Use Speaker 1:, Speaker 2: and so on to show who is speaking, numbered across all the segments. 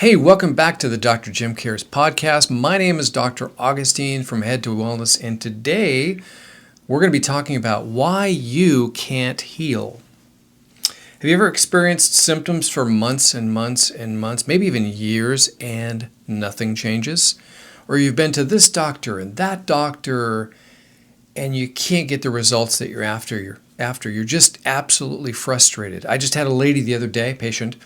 Speaker 1: Hey, welcome back to the Dr. Jim Cares podcast. My name is Dr. Augustine from Head to Wellness, and today we're going to be talking about why you can't heal. Have you ever experienced symptoms for months and months and months, maybe even years, and nothing changes? Or you've been to this doctor and that doctor, and you can't get the results that you're after. You're just absolutely frustrated. I just had a lady the other day, patient,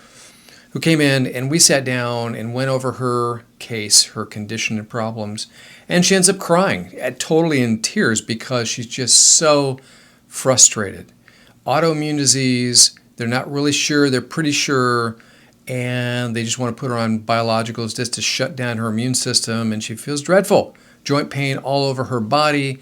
Speaker 1: who came in and we sat down and went over her case, her condition and problems, and she ends up crying, totally in tears because she's just so frustrated. Autoimmune disease, they're not really sure, they're pretty sure, and they just want to put her on biologicals just to shut down her immune system, and she feels dreadful. Joint pain all over her body.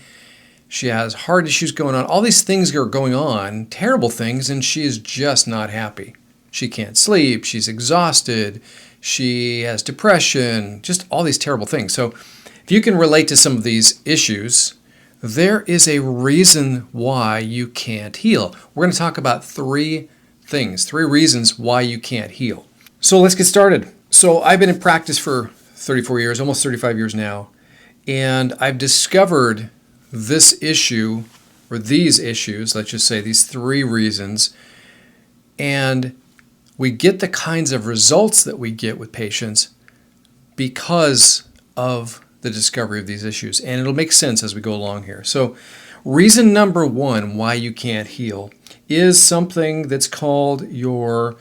Speaker 1: She has heart issues going on. All these things are going on, terrible things, and she is just not happy. She can't sleep, she's exhausted, she has depression, just all these terrible things. So if you can relate to some of these issues, there is a reason why you can't heal. We're going to talk about three reasons why you can't heal. So let's get started. So I've been in practice for 34 years, almost 35 years now, and I've discovered this issue, or these issues, let's just say these three reasons, and we get the kinds of results that we get with patients because of the discovery of these issues. And it'll make sense as we go along here. So reason number one why you can't heal is something that's called your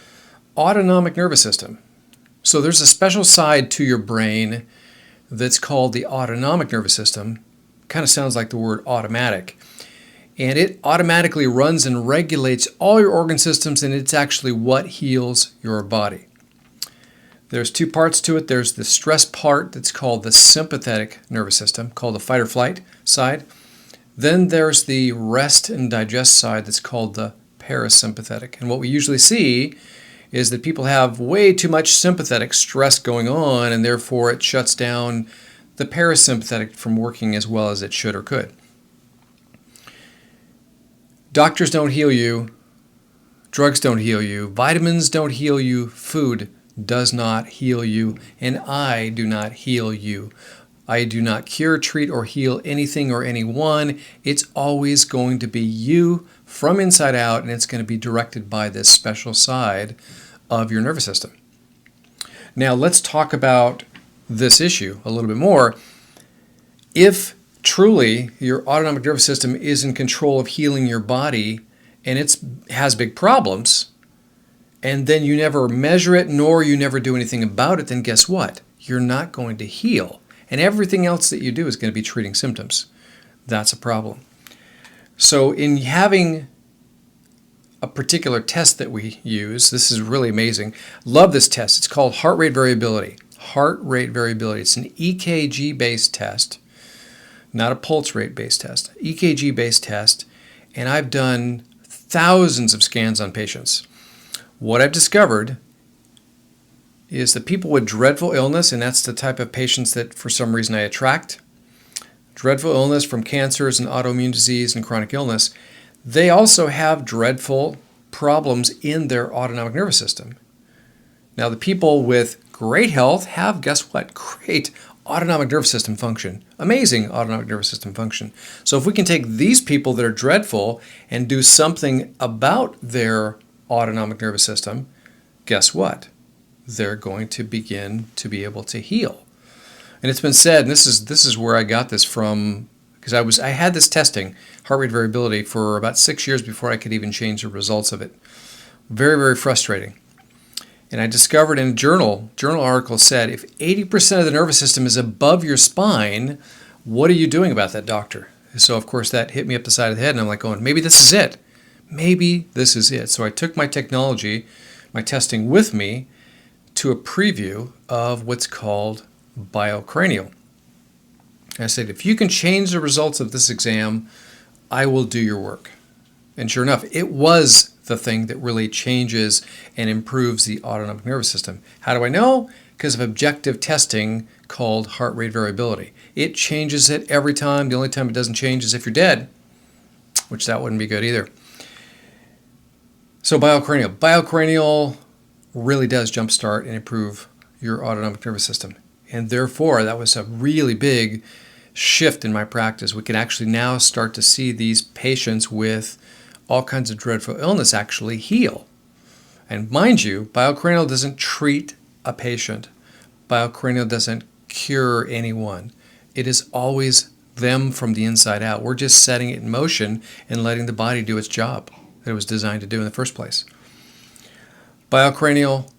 Speaker 1: autonomic nervous system. So there's a special side to your brain that's called the autonomic nervous system. Kind of sounds like the word automatic. And it automatically runs and regulates all your organ systems, and it's actually what heals your body. There's two parts to it. There's the stress part that's called the sympathetic nervous system, called the fight or flight side. Then there's the rest and digest side that's called the parasympathetic. And what we usually see is that people have way too much sympathetic stress going on, and therefore it shuts down the parasympathetic from working as well as it should or could. Doctors don't heal you, drugs don't heal you, vitamins don't heal you, food does not heal you, and I do not heal you. I do not cure, treat, or heal anything or anyone. It's always going to be you from inside out, and it's going to be directed by this special side of your nervous system. Now let's talk about this issue a little bit more. If truly your autonomic nervous system is in control of healing your body and it has big problems, and then you never measure it nor you never do anything about it, then guess what? You're not going to heal. And everything else that you do is going to be treating symptoms. That's a problem. So in having a particular test that we use, this is really amazing. Love this test. It's called heart rate variability. Heart rate variability. It's an EKG-based test. Not a pulse rate-based test, EKG-based test, and I've done thousands of scans on patients. What I've discovered is that people with dreadful illness, and that's the type of patients that for some reason I attract, dreadful illness from cancers and autoimmune disease and chronic illness, they also have dreadful problems in their autonomic nervous system. Now the people with great health have, guess what, great autonomic nervous system function. Amazing autonomic nervous system function. So if we can take these people that are dreadful and do something about their autonomic nervous system, guess what? They're going to begin to be able to heal. And it's been said, and this is where I got this from, because I had this testing, heart rate variability, for about 6 years before I could even change the results of it. Very, very frustrating. And I discovered in a journal article said, if 80% of the nervous system is above your spine, what are you doing about that, doctor? So, of course, that hit me up the side of the head, and I'm like going, maybe this is it. Maybe this is it. So I took my technology, my testing with me to a preview of what's called biocranial. I said, if you can change the results of this exam, I will do your work. And sure enough, it was the thing that really changes and improves the autonomic nervous system. How do I know? Because of objective testing called heart rate variability. It changes it every time. The only time it doesn't change is if you're dead, which that wouldn't be good either. So biocranial. Biocranial really does jumpstart and improve your autonomic nervous system. And therefore, that was a really big shift in my practice. We can actually now start to see these patients with all kinds of dreadful illness actually heal. And mind you, biocranial doesn't treat a patient. Biocranial doesn't cure anyone. It is always them from the inside out. We're just setting it in motion and letting the body do its job that it was designed to do in the first place. Biocranial,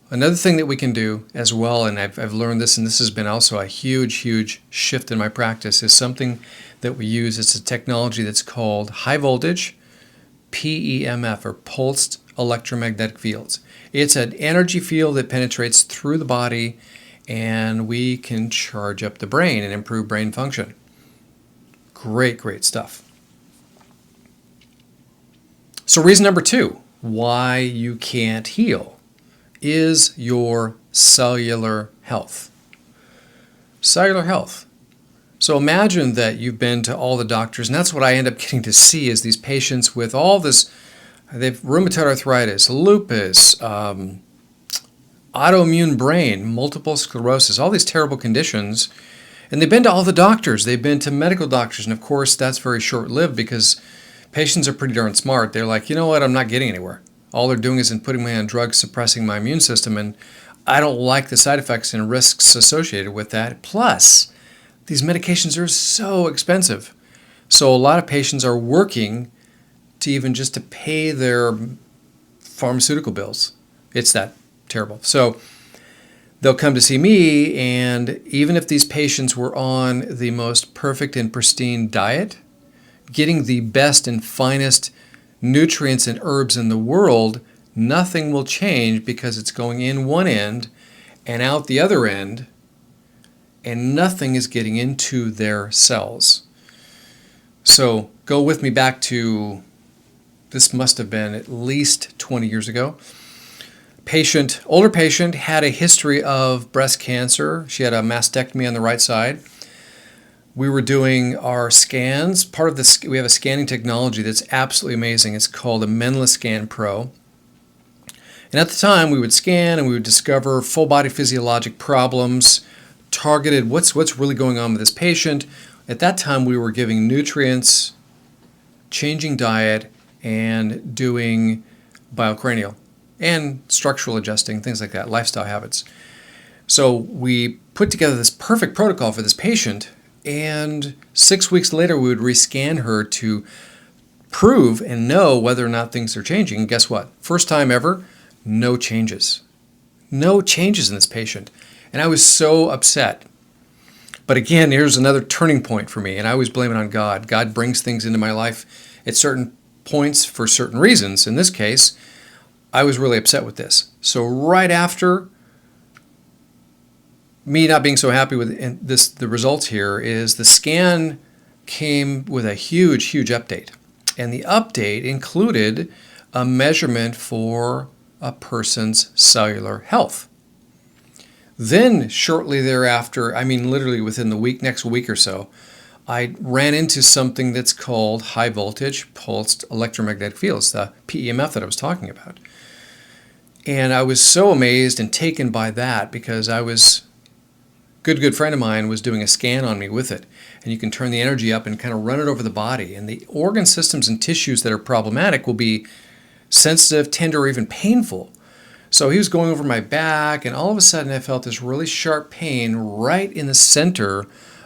Speaker 1: another thing that we can do as well, and I've learned this, and this has been also a huge shift in my practice, is something that we use. It's a technology that's called high voltage PEMF, or pulsed electromagnetic fields. It's an energy field that penetrates through the body, and we can charge up the brain and improve brain function. Great stuff. So reason number 2 why you can't heal is your cellular health. Cellular health. So imagine that you've been to all the doctors, and that's what I end up getting to see is these patients with all this, they've rheumatoid arthritis, lupus, autoimmune brain, multiple sclerosis, all these terrible conditions. And they've been to all the doctors. They've been to medical doctors. And of course, that's very short-lived because patients are pretty darn smart. They're like, you know what, I'm not getting anywhere. All they're doing is putting me on drugs, suppressing my immune system. And I don't like the side effects and risks associated with that. Plus, these medications are so expensive. So a lot of patients are working to even just to pay their pharmaceutical bills. It's that terrible. So they'll come to see me, and even if these patients were on the most perfect and pristine diet, getting the best and finest nutrients and herbs in the world, nothing will change because it's going in one end and out the other end, and nothing is getting into their cells. So go with me back to, this must have been at least 20 years ago. Older patient, had a history of breast cancer. She had a mastectomy on the right side. We were doing our scans. Part of this, we have a scanning technology that's absolutely amazing. It's called a Meniscan Pro. And at the time, we would scan and we would discover full body physiologic problems, targeted what's really going on with this patient. At that time, we were giving nutrients, changing diet, and doing biocranial and structural adjusting, things like that, lifestyle habits. So we put together this perfect protocol for this patient, and 6 weeks later we would rescan her to prove and know whether or not things are changing. And guess what? First time ever, no changes. No changes in this patient. And I was so upset. But again, here's another turning point for me, and I always blame it on God. God brings things into my life at certain points for certain reasons. In this case, I was really upset with this. So right after me not being so happy with the results here is the scan came with a huge update. And the update included a measurement for a person's cellular health. Then shortly thereafter, I mean literally within the next week or so, I ran into something that's called high voltage pulsed electromagnetic fields, the PEMF that I was talking about. And I was so amazed and taken by that because good friend of mine was doing a scan on me with it. And you can turn the energy up and kind of run it over the body. And the organ systems and tissues that are problematic will be sensitive, tender, or even painful. So he was going over my back, and all of a sudden I felt this really sharp pain right in the center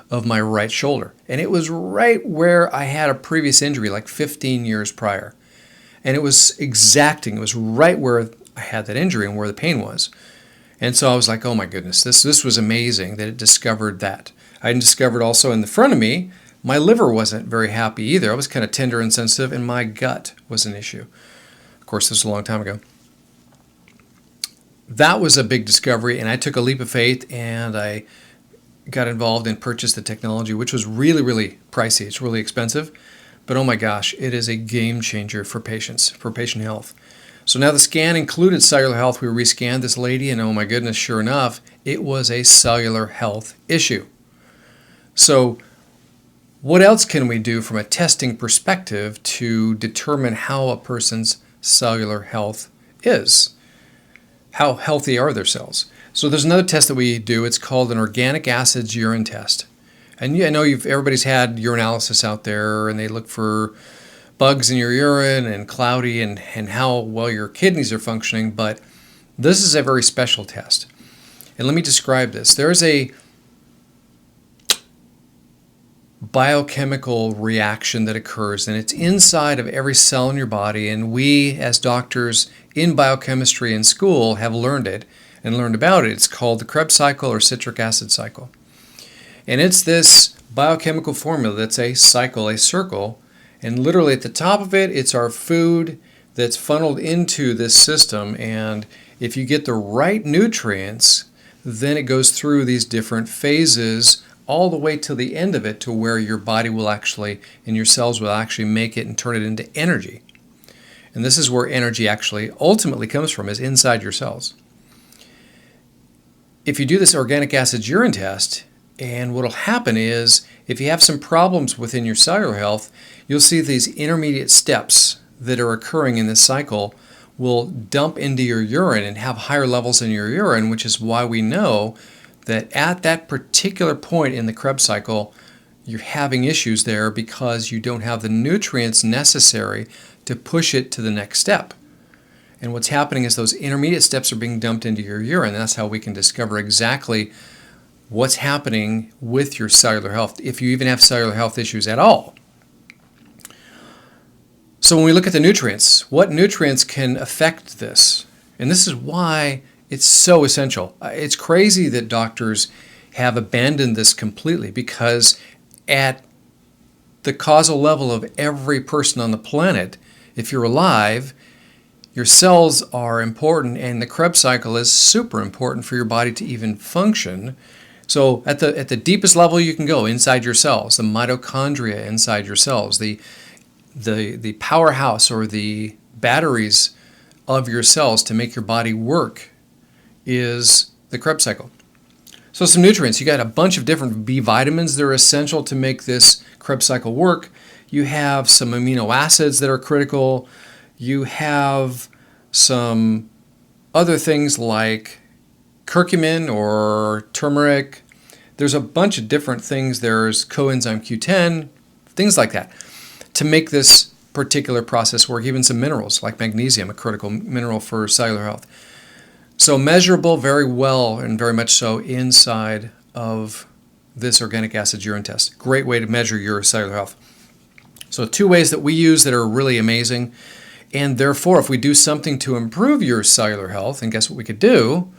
Speaker 1: of my right shoulder. And it was right where I had a previous injury, like 15 years prior. And it was exacting. It was right where I had that injury and where the pain was. And so I was like, oh my goodness, this was amazing that it discovered that. I discovered also in the front of me, my liver wasn't very happy either. I was kind of tender and sensitive, and my gut was an issue. Of course, this was a long time ago. That was a big discovery, and I took a leap of faith, and I got involved and purchased the technology, which was really pricey. It's really expensive, but oh my gosh, it is a game changer for patients, for patient health. So now the scan included cellular health. We rescanned this lady, and oh my goodness, sure enough, it was a cellular health issue. So what else can we do from a testing perspective to determine how a person's cellular health is? How healthy are their cells? So there's another test that we do. It's called an organic acids urine test. And I know everybody's had urinalysis out there, and they look for bugs in your urine and cloudy and how well your kidneys are functioning, but this is a very special test. And let me describe this. There's a biochemical reaction that occurs, and it's inside of every cell in your body, and we as doctors in biochemistry in school have learned it and learned about it. It's called the Krebs cycle or citric acid cycle. And it's this biochemical formula that's a cycle, a circle, and literally at the top of it, it's our food that's funneled into this system, and if you get the right nutrients, then it goes through these different phases all the way to the end of it, to where your body will actually, and your cells will actually make it and turn it into energy. And this is where energy actually ultimately comes from, is inside your cells. If you do this organic acids urine test, and what will happen is, if you have some problems within your cellular health, you'll see these intermediate steps that are occurring in this cycle will dump into your urine and have higher levels in your urine, which is why we know that at that particular point in the Krebs cycle, you're having issues there because you don't have the nutrients necessary to push it to the next step. And what's happening is those intermediate steps are being dumped into your urine. That's how we can discover exactly what's happening with your cellular health, if you even have cellular health issues at all. So when we look at the nutrients, what nutrients can affect this? And this is why it's so essential. It's crazy that doctors have abandoned this completely, because at the causal level of every person on the planet, if you're alive, your cells are important, and the Krebs cycle is super important for your body to even function. So at the deepest level you can go, inside your cells, the mitochondria inside your cells, the powerhouse or the batteries of your cells to make your body work, is the Krebs cycle. So some nutrients. You got a bunch of different B vitamins that are essential to make this Krebs cycle work. You have some amino acids that are critical. You have some other things like curcumin or turmeric. There's a bunch of different things. There's coenzyme Q10, things like that, to make this particular process work. Even some minerals like magnesium, a critical mineral for cellular health. So measurable very well, and very much so, inside of this organic acids urine test. Great way to measure your cellular health. So 2 ways that we use that are really amazing. And therefore, if we do something to improve your cellular health, and guess what we could do?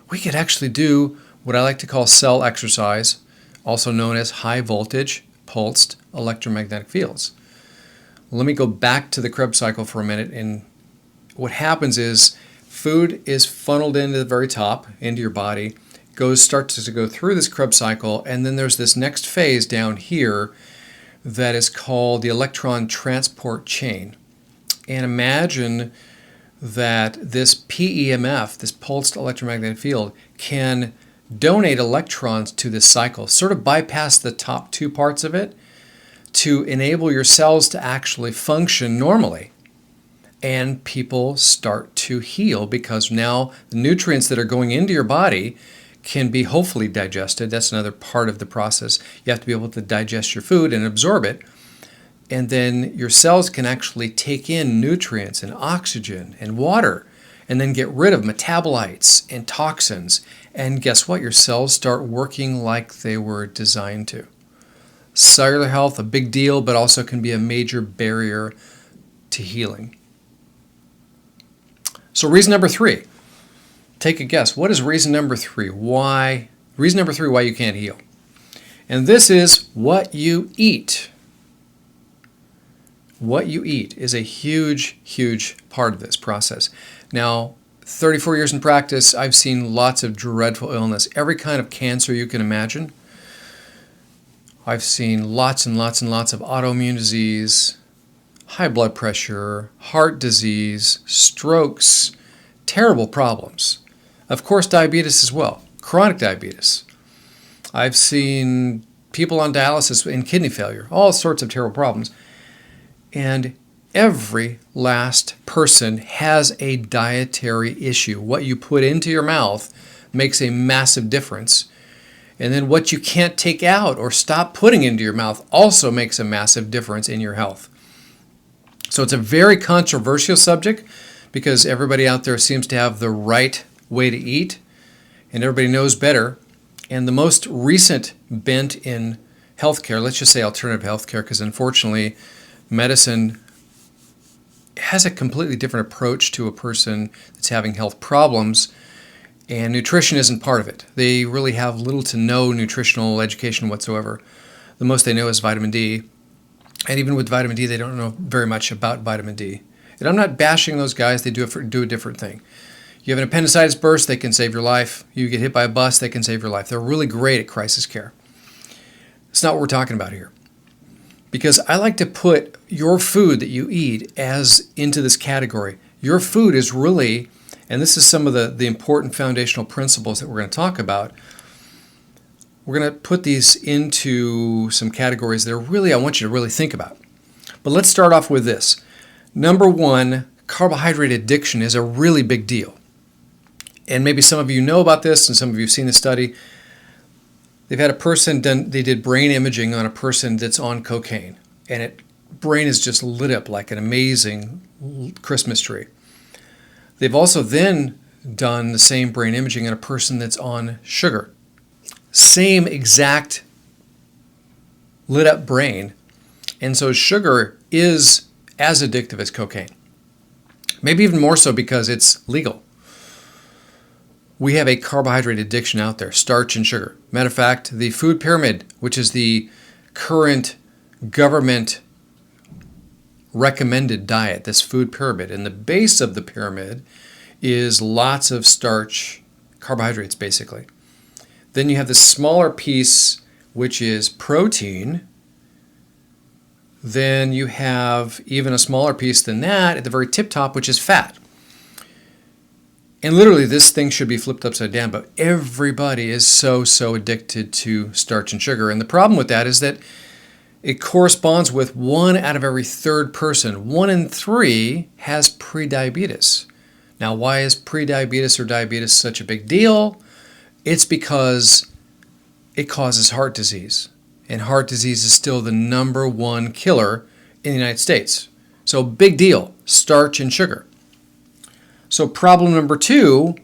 Speaker 1: We could actually do what I like to call cell exercise, also known as high voltage pulsed electromagnetic fields. Let me go back to the Krebs cycle for a minute. And what happens is, food is funneled into the very top, into your body, starts to go through this Krebs cycle, and then there's this next phase down here that is called the electron transport chain. And imagine that this PEMF, this pulsed electromagnetic field, can donate electrons to this cycle, sort of bypass the top 2 parts of it, to enable your cells to actually function normally. And people start to heal, because now the nutrients that are going into your body can be hopefully digested. That's another part of the process. You have to be able to digest your food and absorb it. And then your cells can actually take in nutrients and oxygen and water, and then get rid of metabolites and toxins. And guess what? Your cells start working like they were designed to. Cellular health, a big deal, but also can be a major barrier to healing. So reason number 3, take a guess. What is reason number 3? Reason number 3 why you can't heal. And this is what you eat. What you eat is a huge, huge part of this process. Now, 34 years in practice, I've seen lots of dreadful illness, every kind of cancer you can imagine. I've seen lots and lots and lots of autoimmune disease, high blood pressure, heart disease, strokes, terrible problems. Of course, diabetes as well, chronic diabetes. I've seen people on dialysis and kidney failure, all sorts of terrible problems. And every last person has a dietary issue. What you put into your mouth makes a massive difference. And then what you can't take out or stop putting into your mouth also makes a massive difference in your health. So it's a very controversial subject because everybody out there seems to have the right way to eat and everybody knows better. And the most recent bent in healthcare, let's just say alternative healthcare, because unfortunately medicine has a completely different approach to a person that's having health problems, and nutrition isn't part of it. They really have little to no nutritional education whatsoever. The most they know is vitamin D, and even with vitamin D, they don't know very much about vitamin D. And I'm not bashing those guys. They do a different thing. You have an appendicitis burst, they can save your life. You get hit by a bus, they can save your life. They're really great at crisis care. It's not what we're talking about here. Because I like to put your food that you eat as into this category. Your food is really, and this is some of the important foundational principles that we're going to talk about, we're going to put these into some categories that are really, I want you to really think about. But let's start off with this. Number one, carbohydrate addiction is a really big deal. And maybe some of you know about this and some of you have seen the study. They've had a person they did brain imaging on a person that's on cocaine, and brain is just lit up like an amazing Christmas tree. They've also then done the same brain imaging on a person that's on sugar. Same exact lit up brain, and so sugar is as addictive as cocaine. Maybe even more so because it's legal. We have a carbohydrate addiction out there, starch and sugar. Matter of fact, the food pyramid, which is the current government recommended diet, this food pyramid, and the base of the pyramid is lots of starch, carbohydrates basically. Then you have the smaller piece, which is protein. Then you have even a smaller piece than that at the very tip top, which is fat. And literally this thing should be flipped upside down, but everybody is so addicted to starch and sugar. And the problem with that is that it corresponds with 1 out of every 3rd person. 1 in 3 has prediabetes. Now, why is prediabetes or diabetes such a big deal? It's because it causes heart disease. And heart disease is still the number 1 killer in the United States. So big deal, starch and sugar. So problem number 2,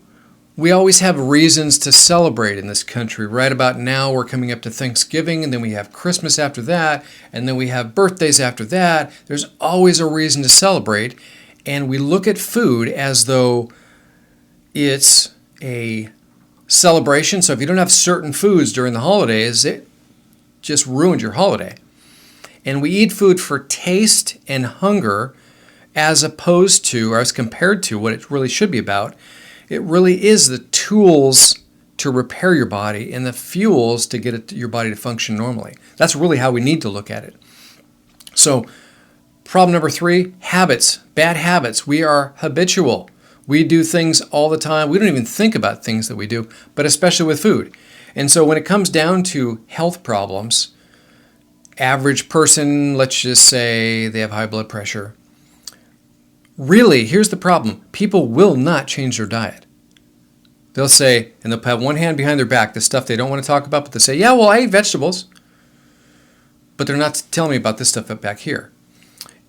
Speaker 1: we always have reasons to celebrate in this country. Right about now, we're coming up to Thanksgiving, and then we have Christmas after that, and then we have birthdays after that. There's always a reason to celebrate, and we look at food as though it's a celebration. So if you don't have certain foods during the holidays, it just ruins your holiday. And we eat food for taste and hunger, as opposed to, or as compared to, what it really should be about. It really is the tools to repair your body and the fuels to get your body to function normally. That's really how we need to look at it. So, problem number 3, habits, bad habits. We are habitual. We do things all the time. We don't even think about things that we do, but especially with food. And so when it comes down to health problems, average person, let's just say they have high blood pressure. Really, here's the problem. People will not change their diet. They'll say, and they'll have one hand behind their back, the stuff they don't want to talk about, but they'll say, yeah, well, I eat vegetables. But they're not telling me about this stuff up back here.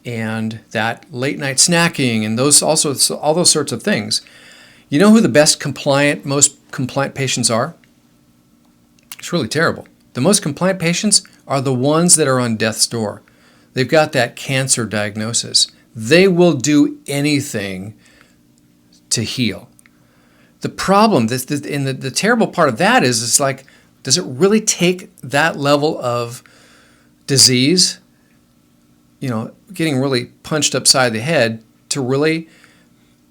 Speaker 1: And that late night snacking and all those sorts of things. You know who the most compliant patients are? It's really terrible. The most compliant patients are the ones that are on death's door. They've got that cancer diagnosis. They will do anything to heal. The problem, and the terrible part of that is, it's like, does it really take that level of disease, getting really punched upside the head, to really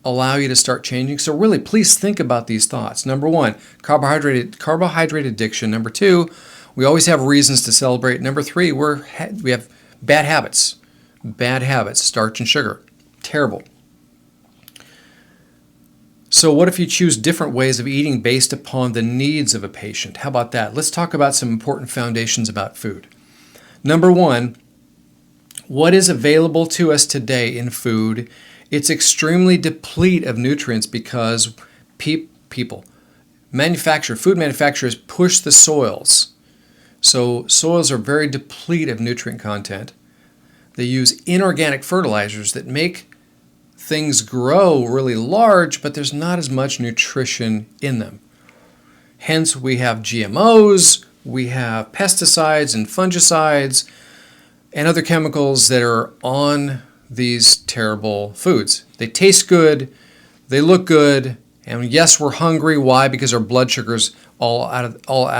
Speaker 1: allow you to start changing? So really, please think about these thoughts. Number 1, carbohydrate addiction. Number 2, we always have reasons to celebrate. Number 3, we have bad habits. Bad habits, starch and sugar. Terrible. So what if you choose different ways of eating based upon the needs of a patient? How about that? Let's talk about some important foundations about food. Number 1, what is available to us today in food? It's extremely deplete of nutrients because people, food manufacturers push the soils. So soils are very depleted of nutrient content. They use inorganic fertilizers that make things grow really large, but there's not as much nutrition in them. Hence, we have GMOs, we have pesticides and fungicides and other chemicals that are on these terrible foods. They taste good, they look good, and yes, we're hungry. Why? Because our blood sugar's all out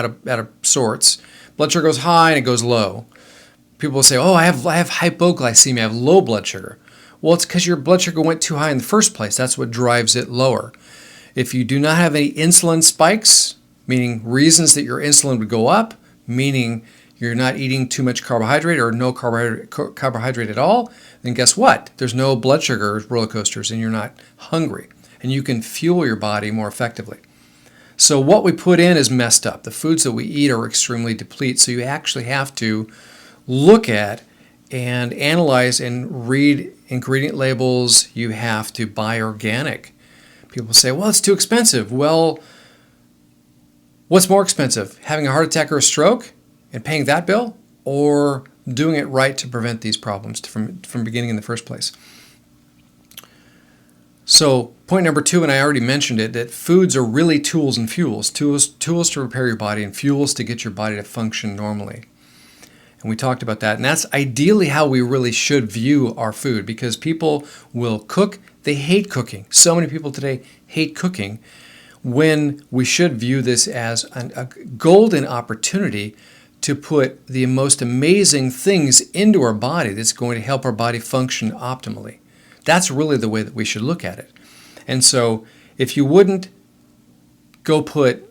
Speaker 1: of sorts. Blood sugar goes high and it goes low. People will say, "Oh, I have hypoglycemia. I have low blood sugar." Well, it's because your blood sugar went too high in the first place. That's what drives it lower. If you do not have any insulin spikes, meaning reasons that your insulin would go up, meaning you're not eating too much carbohydrate or no carbohydrate at all, then guess what? There's no blood sugar roller coasters and you're not hungry. And you can fuel your body more effectively. So what we put in is messed up. The foods that we eat are extremely depleted. So you actually have to look at and analyze and read ingredient labels. You have to buy organic. People say, well, it's too expensive. Well, what's more expensive? Having a heart attack or a stroke and paying that bill, or doing it right to prevent these problems from beginning in the first place? So point number 2, and I already mentioned it, that foods are really tools and fuels. Tools to repair your body and fuels to get your body to function normally. And we talked about that. And that's ideally how we really should view our food, because people will cook. They hate cooking. So many people today hate cooking, when we should view this as a golden opportunity to put the most amazing things into our body that's going to help our body function optimally. That's really the way that we should look at it. And so if you wouldn't go put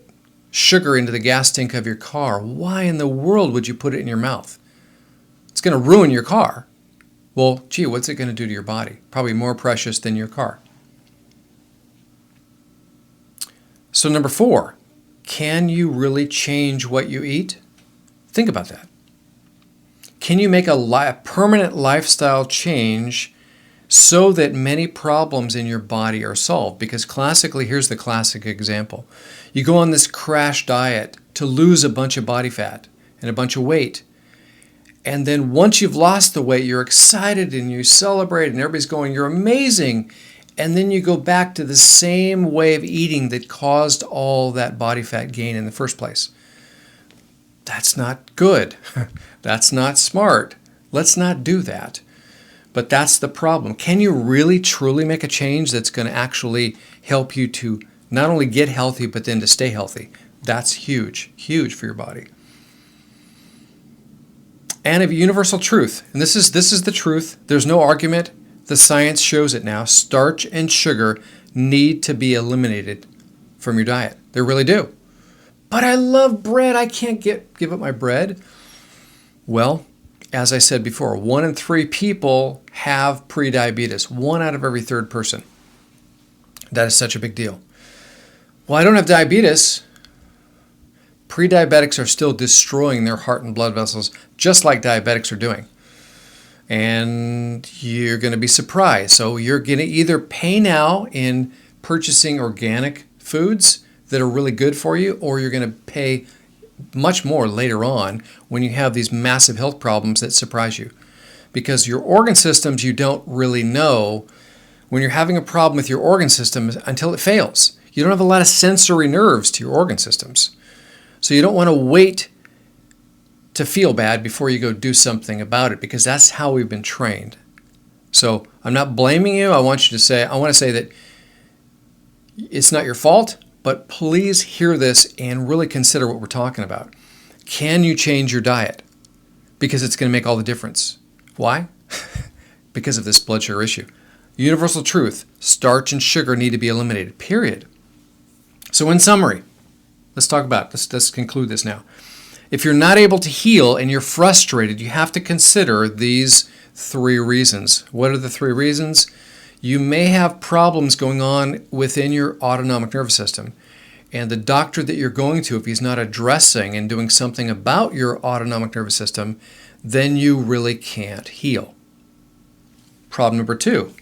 Speaker 1: sugar into the gas tank of your car, why in the world would you put it in your mouth? It's going to ruin your car. Well, gee, what's it going to do to your body? Probably more precious than your car. So number 4, can you really change what you eat? Think about that. Can you make a permanent lifestyle change so that many problems in your body are solved? Because classically, here's the classic example. You go on this crash diet to lose a bunch of body fat and a bunch of weight. And then once you've lost the weight, you're excited and you celebrate and everybody's going, you're amazing. And then you go back to the same way of eating that caused all that body fat gain in the first place. That's not good. That's not smart. Let's not do that. But that's the problem. Can you really, truly make a change that's going to actually help you to not only get healthy, but then to stay healthy? That's huge, huge for your body. And a universal truth, and this is the truth. There's no argument. The science shows it now. Starch and sugar need to be eliminated from your diet. They really do. But I love bread. I can't give up my bread. Well, as I said before, 1 in 3 people have prediabetes. 1 out of every 3rd person. That is such a big deal. Well, I don't have diabetes. Pre-diabetics are still destroying their heart and blood vessels, just like diabetics are doing. And you're going to be surprised. So you're going to either pay now in purchasing organic foods that are really good for you, or you're going to pay much more later on when you have these massive health problems that surprise you. Because your organ systems, you don't really know when you're having a problem with your organ system until it fails. You don't have a lot of sensory nerves to your organ systems. So you don't want to wait to feel bad before you go do something about it, because that's how we've been trained. So I'm not blaming you. I want to say that it's not your fault, but please hear this and really consider what we're talking about. Can you change your diet? Because it's going to make all the difference. Why? Because of this blood sugar issue. Universal truth, starch and sugar need to be eliminated, period. So in summary, let's conclude this now. If you're not able to heal and you're frustrated, you have to consider these 3 reasons. What are the 3 reasons? You may have problems going on within your autonomic nervous system. And the doctor that you're going to, if he's not addressing and doing something about your autonomic nervous system, then you really can't heal. Problem number 2,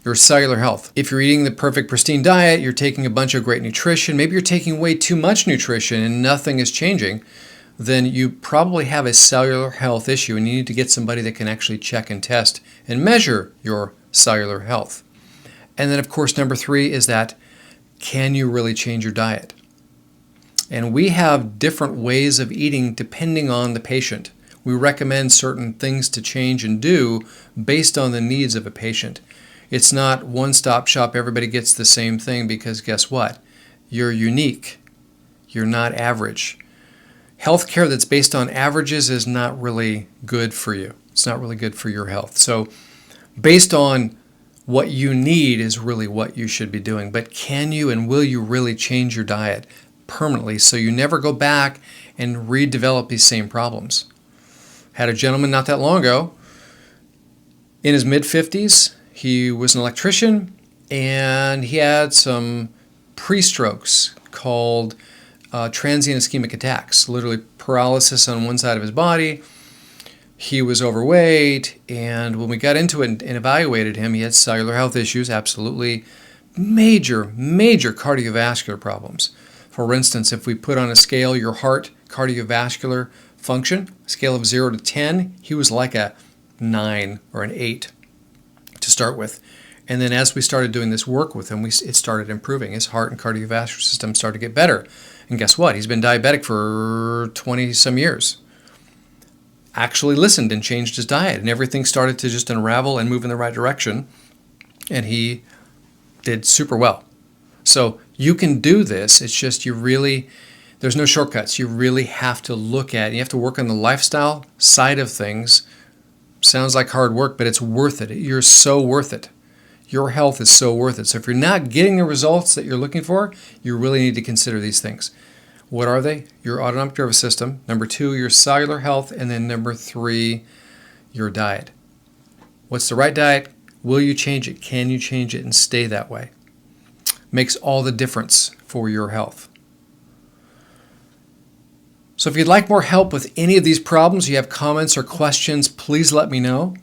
Speaker 1: your cellular health. If you're eating the perfect pristine diet, you're taking a bunch of great nutrition, maybe you're taking way too much nutrition and nothing is changing, then you probably have a cellular health issue and you need to get somebody that can actually check and test and measure your cellular health. And then, of course, number 3 is that, can you really change your diet? And we have different ways of eating depending on the patient. We recommend certain things to change and do based on the needs of a patient. It's not one-stop shop, everybody gets the same thing, because guess what? You're unique. You're not average. Healthcare that's based on averages is not really good for you. It's not really good for your health. So based on what you need is really what you should be doing. But can you and will you really change your diet permanently so you never go back and redevelop these same problems? Had a gentleman not that long ago in his mid-50s. He was an electrician and he had some pre-strokes called transient ischemic attacks, literally paralysis on one side of his body. He was overweight, and when we got into it and evaluated him, he had cellular health issues, absolutely major cardiovascular problems. For instance, if we put on a scale your heart cardiovascular function, scale of 0 to 10, he was like a 9 or an 8 to start with. And then as we started doing this work with him, it started improving. His heart and cardiovascular system started to get better. And guess what? He's been diabetic for 20-some years. Actually listened and changed his diet, and everything started to just unravel and move in the right direction. And he did super well. So you can do this. It's just there's no shortcuts. You really have to look at it. You have to work on the lifestyle side of things. Sounds like hard work, but it's worth it. You're so worth it. Your health is so worth it. So if you're not getting the results that you're looking for, you really need to consider these things. What are they? Your autonomic nervous system. Number 2, your cellular health. And then number 3, your diet. What's the right diet? Will you change it? Can you change it and stay that way? Makes all the difference for your health. So if you'd like more help with any of these problems, you have comments or questions, please let me know.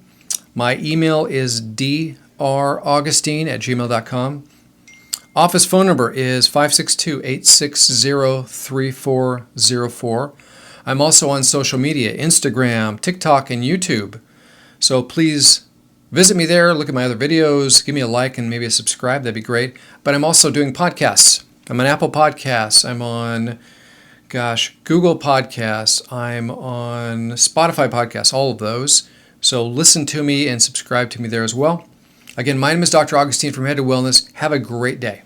Speaker 1: My email is draugustine@gmail.com. Office phone number is 562-860-3404. I'm also on social media, Instagram, TikTok, and YouTube. So please visit me there, look at my other videos, give me a like and maybe a subscribe, that'd be great. But I'm also doing podcasts. I'm on Apple Podcasts. I'm on, Google Podcasts. I'm on Spotify Podcasts, all of those. So listen to me and subscribe to me there as well. Again, my name is Dr. Augustine from Head to Wellness. Have a great day.